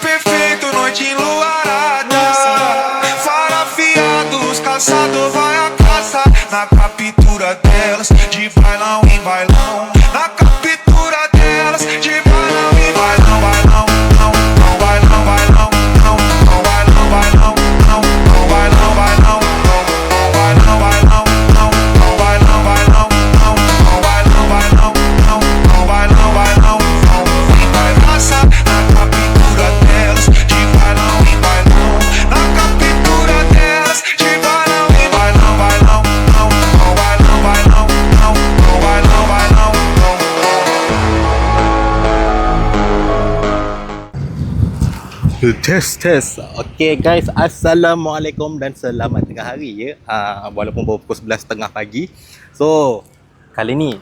perfeito, noite enluarada. Fara afiados, caçador vai a caça. Na captura delas, de bailão em bailão. Na captura delas, de bailão em bailão. Bailão, não, não, bailão, bailão, não, não, bailão, bailão, não, não, bailão, bailão, não, não, bailão, bailão, não, não, bailão, bailão, não, não, bailão, bailão, não, não, bailão, bailão, não. Vem vai caça na captura delas, de bailão em bailão. Na captura delas, de bailão em bailão, bailão, não, não, bailão, bailão, não, não, bailão, bailão, não. Test. Okay guys, Assalamualaikum dan selamat tengah hari ya. Walaupun baru pukul 11.30 pagi. So, kali ni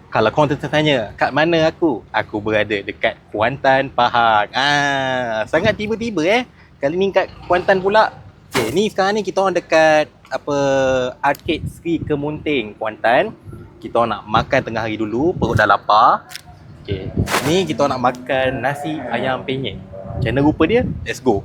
kalau korang tertanya kat mana aku berada dekat Kuantan, Pahang. Sangat tiba-tiba Kali ni kat Kuantan pula. Okay, ni sekarang ni kita orang dekat Arcade Sri Kemunting, Kuantan. Kita orang nak makan tengah hari dulu, perut dah lapar. Okay, ni kita orang nak makan nasi ayam penyet. Macam mana rupa dia? Let's go.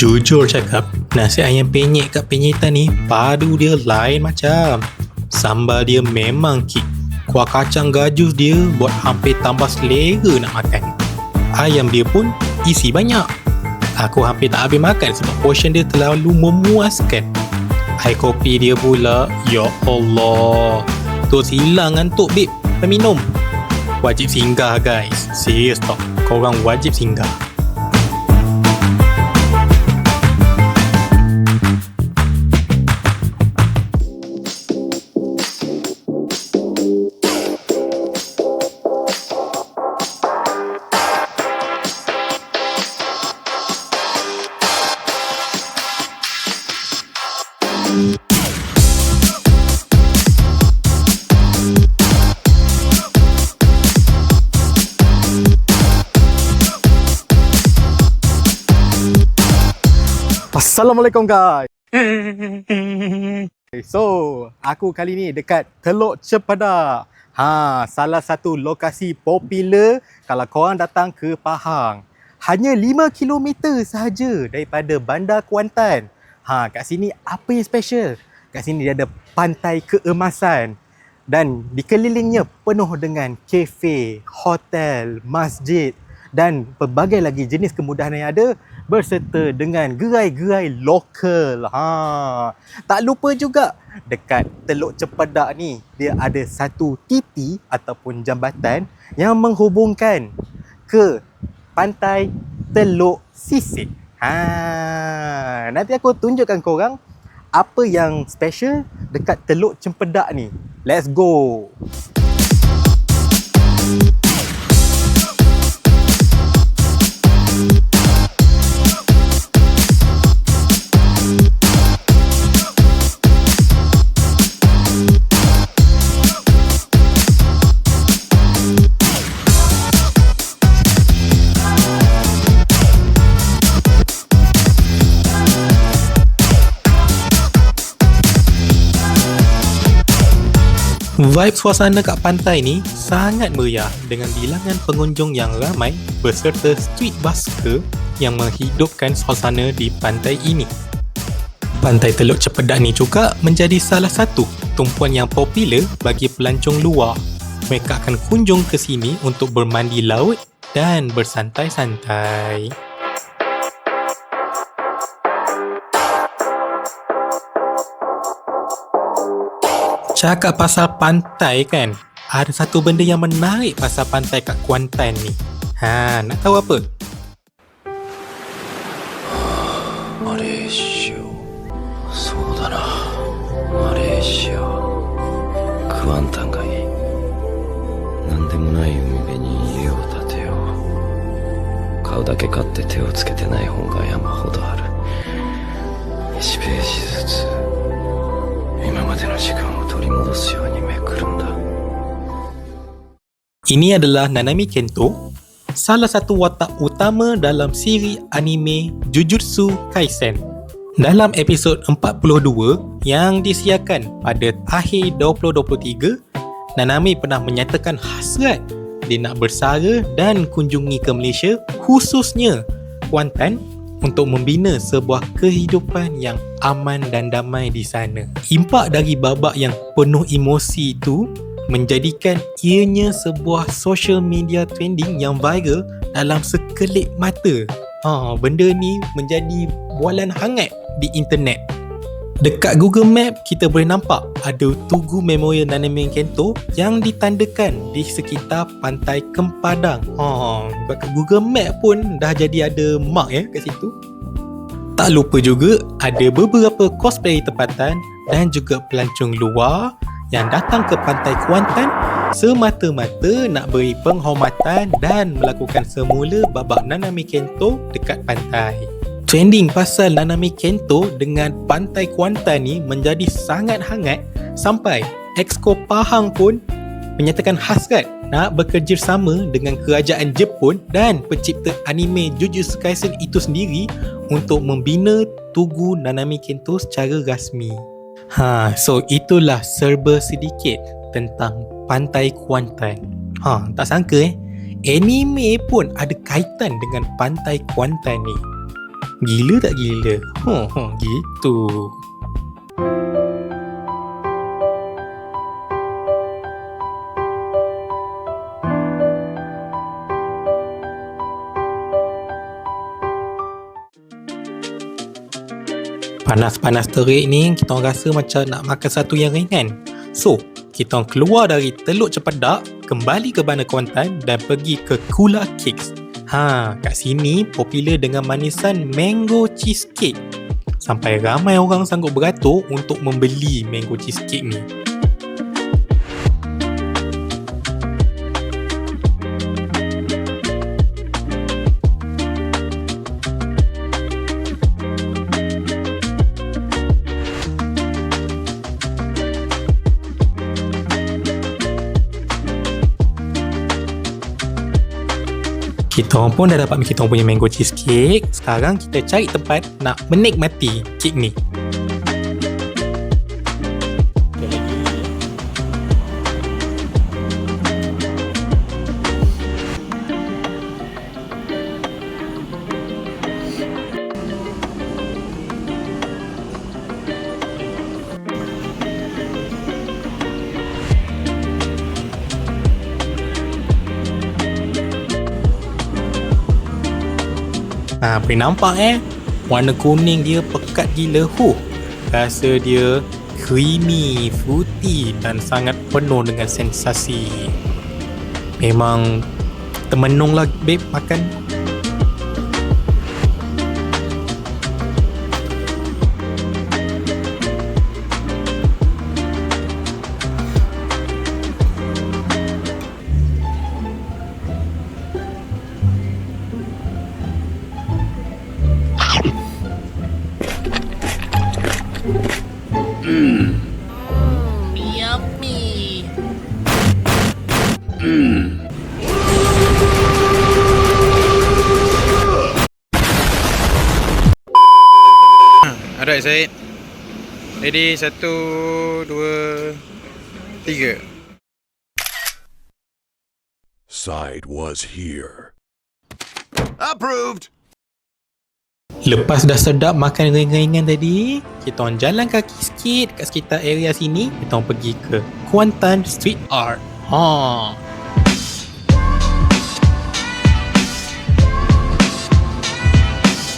Jujur cakap, nasi ayam penyet kat penyetan ni padu dia lain macam. Sambal dia memang kick. Kuah kacang gajus dia buat hampir tambah selera nak makan. Ayam dia pun isi banyak. Aku hampir tak habis makan sebab portion dia terlalu memuaskan. Air kopi dia pula, ya Allah, terus hilang ngantuk babe minum. Wajib singgah guys. Serius tau, korang wajib singgah. Assalamualaikum guys. So, aku kali ni dekat Teluk Cempedak. Salah satu lokasi popular kalau korang datang ke Pahang. Hanya 5 km sahaja daripada Bandar Kuantan. Kat sini apa yang special? Kat sini dia ada Pantai Keemasan dan dikelilingnya penuh dengan kafe, hotel, masjid dan pelbagai lagi jenis kemudahan yang ada berserta dengan gerai-gerai lokal. Tak lupa juga dekat Teluk Cempedak ni dia ada satu titi ataupun jambatan yang menghubungkan ke pantai Teluk Sisik. Nanti aku tunjukkan korang apa yang special dekat Teluk Cempedak ni. Let's go. Vibe suasana kat pantai ni sangat meriah dengan bilangan pengunjung yang ramai berserta street busker yang menghidupkan suasana di pantai ini. Pantai Teluk Cempedak ni juga menjadi salah satu tumpuan yang popular bagi pelancong luar. Mereka akan kunjung ke sini untuk bermandi laut dan bersantai-santai. Cakap pasal pantai kan, ada satu benda yang menarik pasal pantai kat Kuantan ni. Nak tahu apa? Malaysia. そうだな。マレーシア。クワンタンがいい。なんでもない海辺に家を建てよう。買うだけ買って手をつけてない本が山ほどある。1ページずつ今までの時間を取り戻すようにめくるんだ。 Ini adalah Nanami Kento, salah satu watak utama dalam siri anime Jujutsu Kaisen. Dalam episod 42 yang disiarkan pada akhir 2023, Nanami pernah menyatakan hasrat dia nak bersara dan kunjungi ke Malaysia, khususnya Kuantan, untuk membina sebuah kehidupan yang aman dan damai di sana. Impak dari babak yang penuh emosi itu menjadikan ianya sebuah social media trending yang viral dalam sekelip mata. Benda ni menjadi bualan hangat di internet. Dekat Google Map kita boleh nampak ada tugu memorial Nanami Kento yang ditandakan di sekitar pantai Kempadang. Dekat Google Map pun dah jadi ada mark kat situ. Tak lupa juga ada beberapa cosplay tempatan dan juga pelancong luar yang datang ke pantai Kuantan semata-mata nak beri penghormatan dan melakukan semula babak Nanami Kento dekat pantai. Trending pasal Nanami Kento dengan pantai Kuantan ni menjadi sangat hangat sampai Exco Pahang pun menyatakan hasrat nak bekerjasama dengan kerajaan Jepun dan pencipta anime Jujutsu Kaisen itu sendiri untuk membina tugu Nanami Kento secara rasmi. So itulah serba sedikit tentang pantai Kuantan. Tak sangka anime pun ada kaitan dengan pantai Kuantan ni. Gila tak gila? Gitu. Panas-panas terik ni, kita orang rasa macam nak makan satu yang ringan. So, kita orang keluar dari Teluk Cempedak, kembali ke Bandar Kuantan dan pergi ke Kula Cakes. Kat sini popular dengan manisan mango cheesecake. Sampai ramai orang sanggup beratur untuk membeli mango cheesecake ni. Kita orang pun dah dapat kita orang punya mango cheesecake. Sekarang kita cari tempat nak menikmati kek ni. Boleh nampak warna kuning dia pekat gila. Rasa dia creamy, fruity dan sangat penuh dengan sensasi. Memang termenung lah babe makan. Yummy. Alright Syed. Ready, 1, 2, 3. Side was here. Approved! Lepas dah sedap makan ringan-ringan tadi, kita orang jalan kaki sikit kat sekitar area sini. Kita orang pergi ke Kuantan Street Art.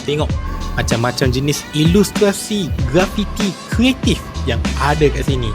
Tengok macam-macam jenis ilustrasi grafiti kreatif yang ada kat sini.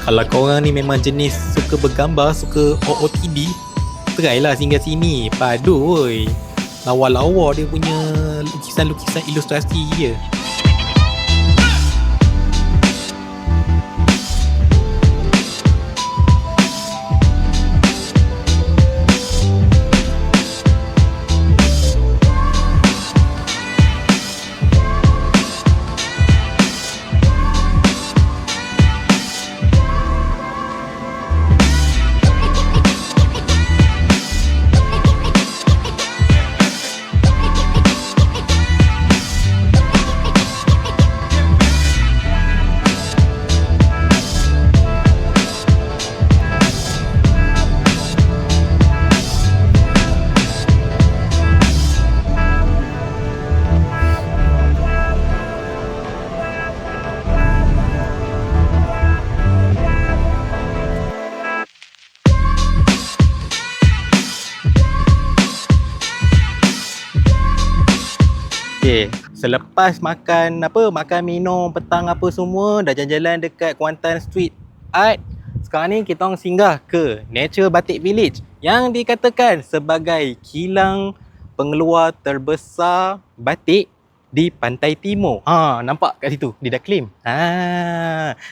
Kalau korang ni memang jenis suka bergambar, suka OOTD, try lah singgah sini. Padu woi. Lawa-lawa dia punya lukisan-lukisan ilustrasi je. Okay, selepas makan minum petang apa semua, dah jalan-jalan dekat Kuantan Street Art. Sekarang ni kita orang singgah ke Nature Batik Village yang dikatakan sebagai kilang pengeluar terbesar batik di Pantai Timur. Nampak kat situ dia dah claim.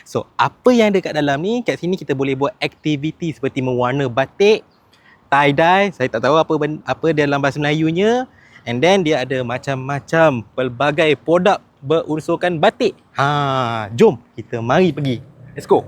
So apa yang ada kat dalam ni, kat sini kita boleh buat aktiviti seperti mewarna batik, tie-dye, saya tak tahu apa dalam bahasa Melayunya. And then dia ada macam-macam pelbagai produk berunsurkan batik. Jom kita mari pergi. Let's go.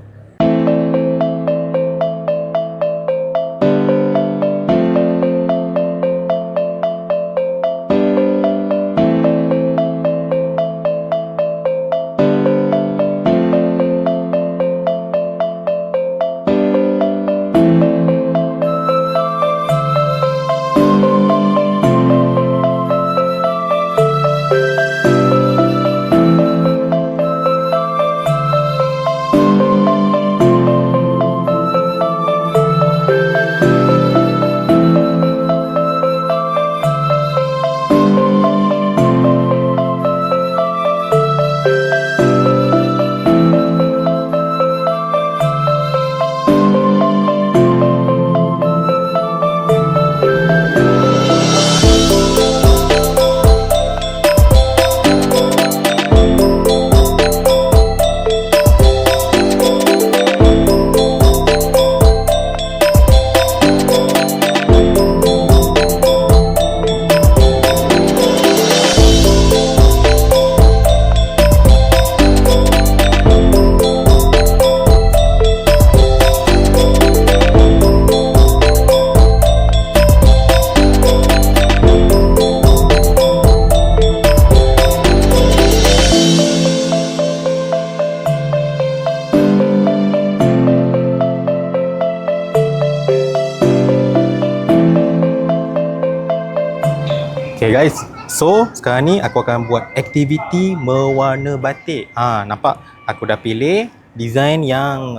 Okay guys, so sekarang ni aku akan buat aktiviti mewarna batik. Nampak aku dah pilih design yang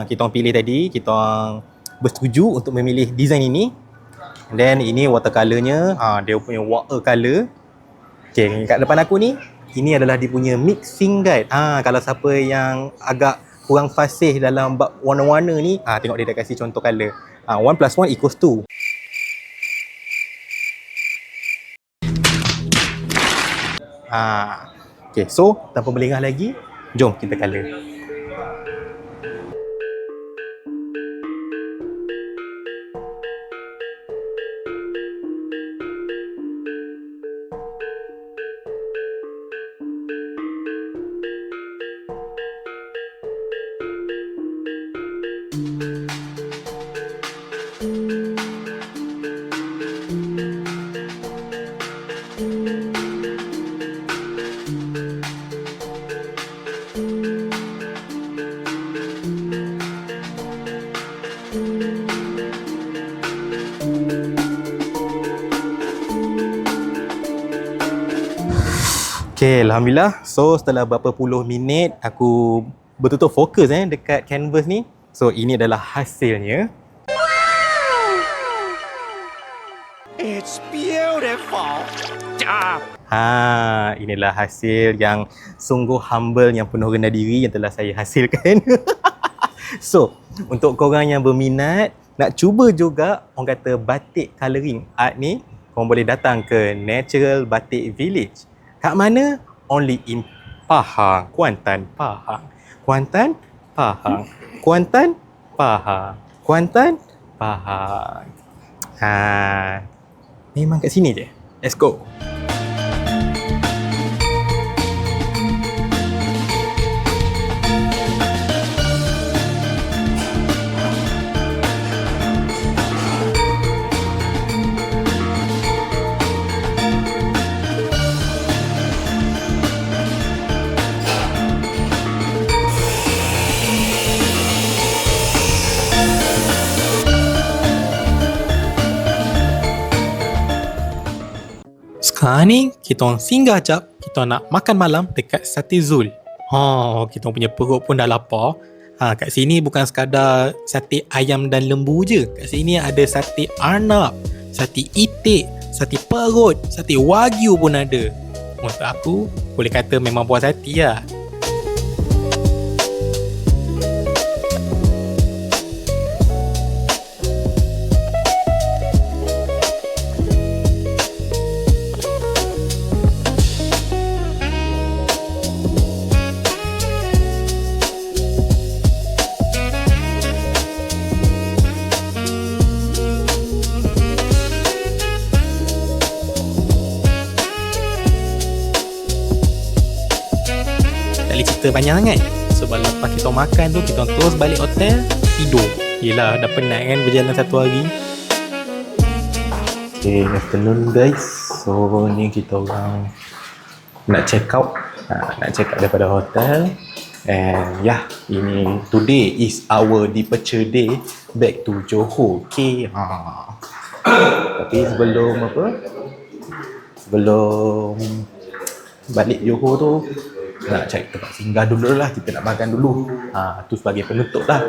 kita orang pilih tadi. Kita orang bersetuju untuk memilih design ini. And then ini watercolornya, dia punya watercolor. Okay, kat depan aku ni, ini adalah dia punya mixing guide. Kalau siapa yang agak kurang fasih dalam bab warna-warna ni, tengok dia dah kasih contoh color. 1 plus 1 equals 2. Okay, so tanpa melengah lagi, jom kita color. Okay, Alhamdulillah. So, setelah berapa puluh minit aku betul-betul fokus dekat canvas ni. So, ini adalah hasilnya. It's beautiful. Inilah hasil yang sungguh humble, yang penuh rendah diri yang telah saya hasilkan. So, untuk korang yang berminat nak cuba juga orang kata batik colouring art ni, korang boleh datang ke Natural Batik Village. Kat mana? Only in Pahang, Kuantan, Pahang. Kuantan, Pahang. Kuantan, Pahang. Kuantan, Pahang. Memang kat sini je. Let's go. Sekarang ni kita orang singgah jap, kita orang nak makan malam dekat Sate Zul. Kita orang punya perut pun dah lapar. Kat sini bukan sekadar sate ayam dan lembu je. Kat sini ada sate arnab, sate itik, sate perut, sate wagyu pun ada. Untuk aku, boleh kata memang puas hati lah. Cerita banyak sangat. Sebab lepas kita makan tu, kita terus balik hotel, tidur. Yelah, dah penat kan berjalan satu hari. Okay, afternoon guys. So ni kita orang nak check out. Nak check out daripada hotel. And ini today is our departure day back to Johor. Okay. Tapi sebelum balik Johor tu, nak cari tempat singgah dulu lah. Kita nak makan dulu. Tu sebagai penutup lah.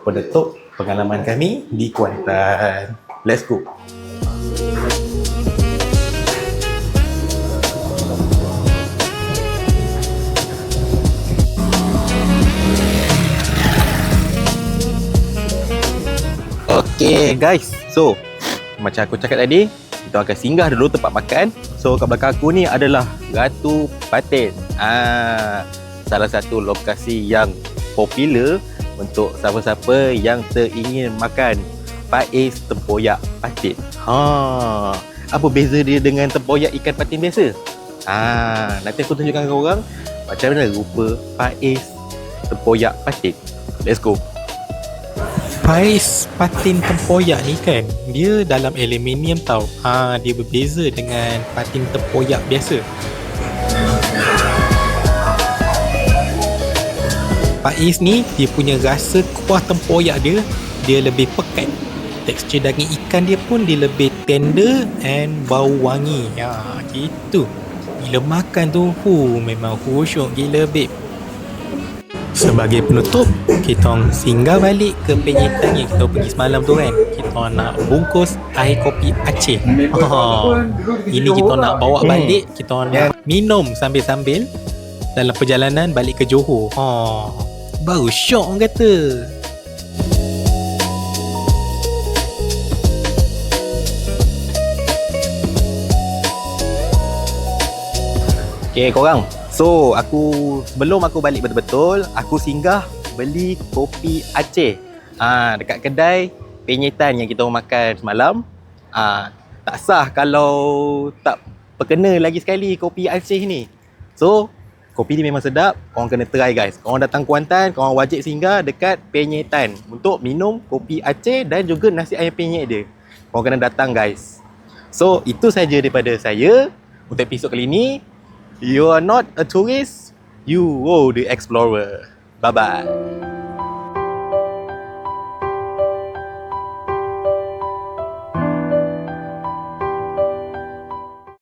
Penutup pengalaman kami di Kuantan. Let's go. Okay guys, so macam aku cakap tadi, kita akan singgah dulu tempat makan. So kat belakang aku ni adalah Ratu Patin. Salah satu lokasi yang popular untuk siapa-siapa yang teringin makan Faiz tempoyak patin. Apa beza dia dengan tempoyak ikan patin biasa? Nanti aku tunjukkan ke korang macam mana rupa Faiz tempoyak patin. Let's go. Faiz patin tempoyak ni kan, dia dalam aluminium tau. Dia berbeza dengan patin tempoyak biasa. Faiz ni, dia punya rasa kuah tempoyak dia lebih pekat. Tekstur daging ikan dia pun dia lebih tender and bau wangi. Gitu. Bila makan tu, memang khusyuk gila babe. Sebagai penutup, kita orang singgah balik ke penyetan yang kita pergi semalam tu kan. Kita orang nak bungkus air kopi Aceh. Ini kita nak bawa balik, kita orang nak minum sambil-sambil dalam perjalanan balik ke Johor. Baru syok orang kata. Okay korang, so sebelum aku balik betul-betul, aku singgah beli kopi Aceh dekat kedai penyetan yang kita makan semalam. Tak sah kalau tak perkena lagi sekali kopi Aceh ni. So kopi ni memang sedap, korang kena try guys. Korang datang Kuantan, korang wajib singgah dekat penyetan untuk minum kopi Aceh dan juga nasi ayam penyet dia. Korang kena datang guys. So itu saja daripada saya untuk episod kali ni. You are not a tourist, you are the explorer. Bye-bye.